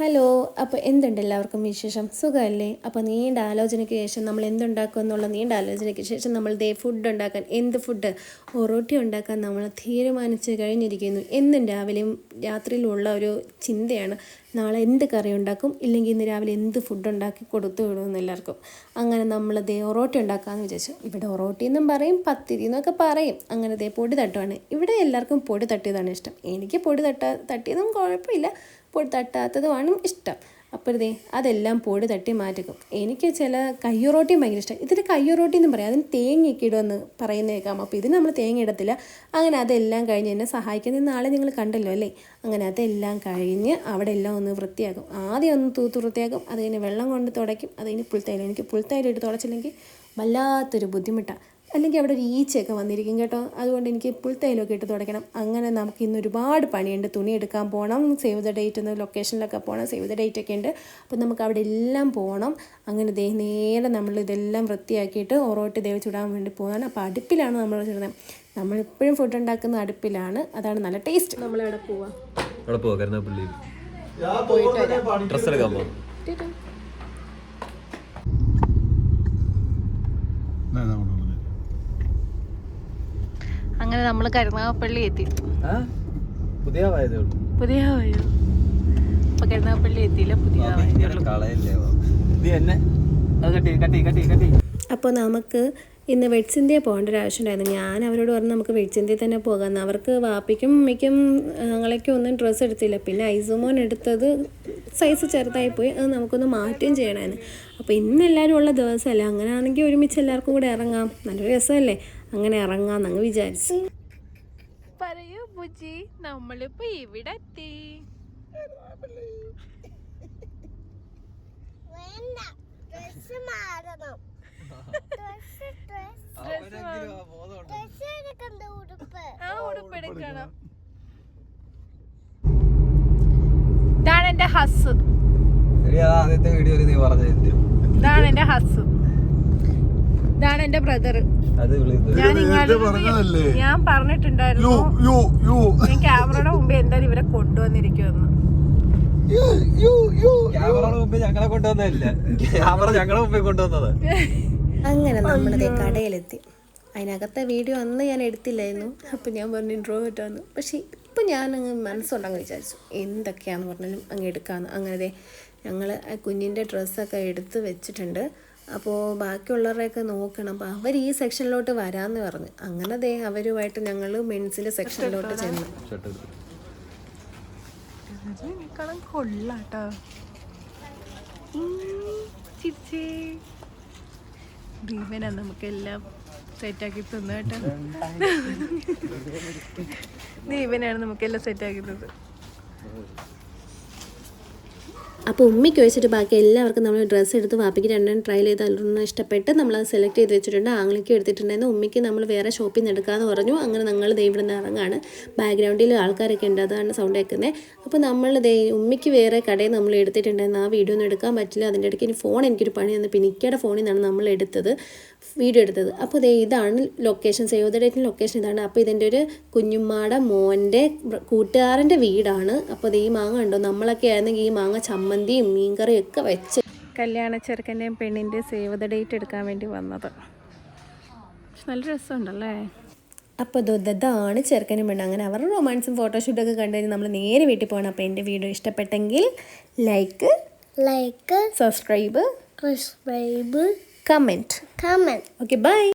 Hello, അപ്പോൾ എന്തുണ്ട് എല്ലാവർക്കും വിശേഷം? സുഖമല്ലേ? അപ്പോൾ നീണ്ട ആലോചനയ്ക്ക് ശേഷം നമ്മൾ എന്തുണ്ടാക്കും എന്നുള്ള നീണ്ട ആലോചനയ്ക്ക് ശേഷം നമ്മൾ ഫുഡ് ഉണ്ടാക്കാൻ എന്ത് ഫുഡ് ഒറോട്ടി ഉണ്ടാക്കാൻ നമ്മൾ തീരുമാനിച്ച് കഴിഞ്ഞിരിക്കുന്നു. എന്നും രാവിലെയും രാത്രിയിലുള്ള ഒരു ചിന്തയാണ്, നാളെ എന്ത് കറി ഉണ്ടാക്കും, ഇല്ലെങ്കിൽ ഇന്ന് രാവിലെ എന്ത് ഫുഡ് ഉണ്ടാക്കി കൊടുത്തു വിടുമെന്ന് എല്ലാവർക്കും. അങ്ങനെ നമ്മൾ ഒറോട്ടി ഉണ്ടാക്കാമെന്ന് വിചാരിച്ചു. ഇവിടെ ഒറോട്ടി എന്നും പറയും, പത്തിരി എന്നൊക്കെ പറയും. അങ്ങനെ പൊടി തട്ടുവാണ്. ഇവിടെ എല്ലാവർക്കും പൊടി തട്ടിയതാണ് ഇഷ്ടം. എനിക്ക് പൊടി തട്ടിയതും കുഴപ്പമില്ല, പൊടി തട്ടാത്തതുമാണ് ഇഷ്ടം. അപ്പോൾ അതെല്ലാം പൊടി തട്ടി മാറ്റിക്കും. എനിക്ക് ചില കയ്യൊറോട്ടിയും ഭയങ്കര ഇഷ്ടം. ഇതിൽ കയ്യൊറോട്ടി എന്നും പറയാം, അതിന് തേങ്ങയൊക്കെ ഇടുമെന്ന് പറയുന്നേക്കാം. അപ്പോൾ ഇതിന് നമ്മൾ തേങ്ങ ഇടത്തില്ല. അങ്ങനെ അതെല്ലാം കഴിഞ്ഞ് എന്നെ സഹായിക്കുന്നത് നാളെ നിങ്ങൾ കണ്ടല്ലോ അല്ലേ. അങ്ങനെ അതെല്ലാം കഴിഞ്ഞ് അവിടെ എല്ലാം ഒന്ന് വൃത്തിയാക്കും. ആദ്യം ഒന്ന് തൂത്ത് വൃത്തിയാക്കും, അത് കഴിഞ്ഞ് വെള്ളം കൊണ്ട് തുടയ്ക്കും. അത് കഴിഞ്ഞ് പുൽത്തൈലം, എനിക്ക് പുൽത്തൈലിട്ട് തുടച്ചില്ലെങ്കിൽ വല്ലാത്തൊരു ബുദ്ധിമുട്ടാണ്. അല്ലെങ്കിൽ അവിടെ ഒരു ഈച്ചയൊക്കെ വന്നിരിക്കും കേട്ടോ. അതുകൊണ്ട് എനിക്ക് പുൽത്തൈലമൊക്കെ ഇട്ട് തുടയ്ക്കണം. അങ്ങനെ നമുക്ക് ഇന്ന് ഒരുപാട് പണിയുണ്ട്. തുണി എടുക്കാൻ പോകണം, സേവ് ദ ഡേറ്റ് എന്ന ലൊക്കേഷനിലൊക്കെ പോകണം, സേവ് ദ ഡേറ്റ് ഒക്കെ ഉണ്ട്. അപ്പോൾ നമുക്ക് അവിടെ എല്ലാം പോകണം. അങ്ങനെ നേരെ നമ്മൾ ഇതെല്ലാം വൃത്തിയാക്കിയിട്ട് ഒറോട്ടി ചുടാൻ വേണ്ടി പോകുന്നതാണ്. അപ്പോൾ അടുപ്പിലാണ് നമ്മൾ ചുടുന്നത്. നമ്മളിപ്പോഴും ഫുഡ് ഉണ്ടാക്കുന്ന അടുപ്പിലാണ്, അതാണ് നല്ല ടേസ്റ്റ്. നമ്മളെവിടെ പോവാം? അങ്ങനെ നമ്മൾ കരുനാഗപ്പള്ളി എത്തി. പുതിയ അപ്പൊ കരുനാഗപ്പള്ളി എത്തിയില്ല, പുതിയ. അപ്പോൾ നമുക്ക് ഇന്ന് വെഡ്സിൻ്റെ പോകേണ്ട ഒരു ആവശ്യമുണ്ടായിരുന്നു. ഞാൻ അവരോട് പറഞ്ഞു നമുക്ക് വെഡ്സിൻ്റെ തന്നെ പോകാമെന്ന്. അവർക്ക് വാപ്പിക്കും ഉമ്മയ്ക്കും ഞങ്ങളേക്കും ഒന്നും ഡ്രസ്സ് എടുത്തില്ല. പിന്നെ ഐസുമോൻ എടുത്തത് സൈസ് ചെറുതായിപ്പോയി, അത് നമുക്കൊന്ന് മാറ്റുകയും ചെയ്യണമായിരുന്നു. അപ്പോൾ ഇന്ന് എല്ലാവരും ഉള്ള ദിവസമല്ലേ, അങ്ങനെ ആണെങ്കിൽ ഒരുമിച്ച് എല്ലാവർക്കും കൂടെ ഇറങ്ങാം, നല്ലൊരു രസമല്ലേ. അങ്ങനെ ഇറങ്ങാമെന്ന് അങ്ങ് വിചാരിച്ചു. പറയൂ ബുജി, നമ്മളിപ്പോൾ ഇവിടെ എത്തി. ഉടുപ്പെടുക്കണം. ഇതാണ് എന്റെ ഹസ്, ഇതാണ് എന്റെ ഹസ്, ഇതാണ് എന്റെ ബ്രദർ. ഞാൻ പറഞ്ഞിട്ടുണ്ടായിരുന്നു ഞാൻ ക്യാമറയുടെ മുമ്പ് എന്തായാലും ഇവരെ കൊണ്ടുവന്നിരിക്കുമെന്ന്. അങ്ങനെ നമ്മളതേ കടയിലെത്തി. അതിനകത്തെ വീഡിയോ അന്ന് ഞാൻ എടുത്തില്ലായിരുന്നു. അപ്പം ഞാൻ പറഞ്ഞു ഇൻട്രോവേർട്ട് വന്നു. പക്ഷേ ഇപ്പം ഞാനങ്ങ് മനസ്സുണ്ടങ്ങ് വിചാരിച്ചു എന്തൊക്കെയാണെന്ന് പറഞ്ഞാലും അങ്ങ് എടുക്കാമെന്ന്. അങ്ങനെ ഞങ്ങൾ കുഞ്ഞിൻ്റെ ഡ്രസ്സൊക്കെ എടുത്ത് വെച്ചിട്ടുണ്ട്. അപ്പോൾ ബാക്കിയുള്ളവരെയൊക്കെ നോക്കണം. അപ്പോൾ അവർ ഈ സെക്ഷനിലോട്ട് വരാമെന്ന് പറഞ്ഞു. അങ്ങനെ അവരുമായിട്ട് ഞങ്ങൾ മെൻസിൻ്റെ സെക്ഷനിലോട്ട് ചെന്നു. കൊള്ളാട്ടോ ഭീമനാ, നമുക്കെല്ലാം സെറ്റാക്കി തന്നു കേട്ടോ. ദീപനാണ് നമുക്കെല്ലാം സെറ്റാക്കി തന്നത്. അപ്പോൾ ഉമ്മയ്ക്ക് വെച്ചിട്ട് ബാക്കി എല്ലാവർക്കും നമ്മൾ ഡ്രസ്സ് എടുത്ത് വാപ്പിക്ക് രണ്ടെണ്ണം ട്രയൽ ചെയ്ത് അതിലൊന്നും ഇഷ്ടപ്പെട്ട് നമ്മളത് സെലക്ട് ചെയ്ത് വെച്ചിട്ടുണ്ട്. ആങ്ങളിക്ക് എടുത്തിട്ടുണ്ടായിരുന്നു. ഉമ്മയ്ക്ക് നമ്മൾ വേറെ ഷോപ്പിൽ നിന്ന് എടുക്കാമെന്ന് പറഞ്ഞു. അങ്ങനെ ഞങ്ങൾ ഇവിടെ നിന്ന് ഇറങ്ങാണ്. ബാക്ക്ഗ്രൗണ്ടിൽ ആൾക്കാരൊക്കെ ഉണ്ട്, അതാണ് സൗണ്ട് കേൾക്കുന്നത്. അപ്പോൾ നമ്മൾ ഉമ്മയ്ക്ക് വേറെ കടയിൽ നമ്മൾ എടുത്തിട്ടുണ്ടായിരുന്നു. ആ വീഡിയോ ഒന്നും എടുക്കാൻ പറ്റില്ല. അതിൻ്റെ ഇടയ്ക്ക് ഇനി ഫോൺ എനിക്കൊരു പണി തന്നു. പിന്നെ ഇക്കയുടെ ഫോണിൽ നിന്നാണ് നമ്മൾ വീഡിയോ എടുത്തത്. അപ്പോൾ ഇതാണ് ലൊക്കേഷൻ, സേവ് ദ ഡേറ്റിൻ്റെ ലൊക്കേഷൻ ഇതാണ്. അപ്പോൾ ഇതിൻ്റെ ഒരു കുഞ്ഞുമ്മാടെ മോൻ്റെ കൂട്ടുകാരൻ്റെ വീടാണ്. അപ്പോൾ ഈ മാങ്ങ ഉണ്ടോ, നമ്മളൊക്കെ ആയിരുന്നെങ്കിൽ ഈ മാങ്ങ ചമ്മന്തിയും മീൻകറിയും ഒക്കെ വെച്ച് കല്യാണ ചെറുക്കൻ്റെയും പെണ്ണിൻ്റെയും സേവ് ദ ഡേറ്റ് എടുക്കാൻ വേണ്ടി വന്നത്. നല്ല രസമുണ്ടല്ലേ. അപ്പോൾ ഇതാണ് ചെറുക്കനും പെണ്ണ്. അങ്ങനെ അവരുടെ റൊമാൻസും ഫോട്ടോഷൂട്ടൊക്കെ കണ്ടു കഴിഞ്ഞാൽ നമ്മൾ നേരെ വീട്ടിൽ പോകണം. അപ്പോൾ എൻ്റെ വീഡിയോ ഇഷ്ടപ്പെട്ടെങ്കിൽ like subscribe comment. Okay, by.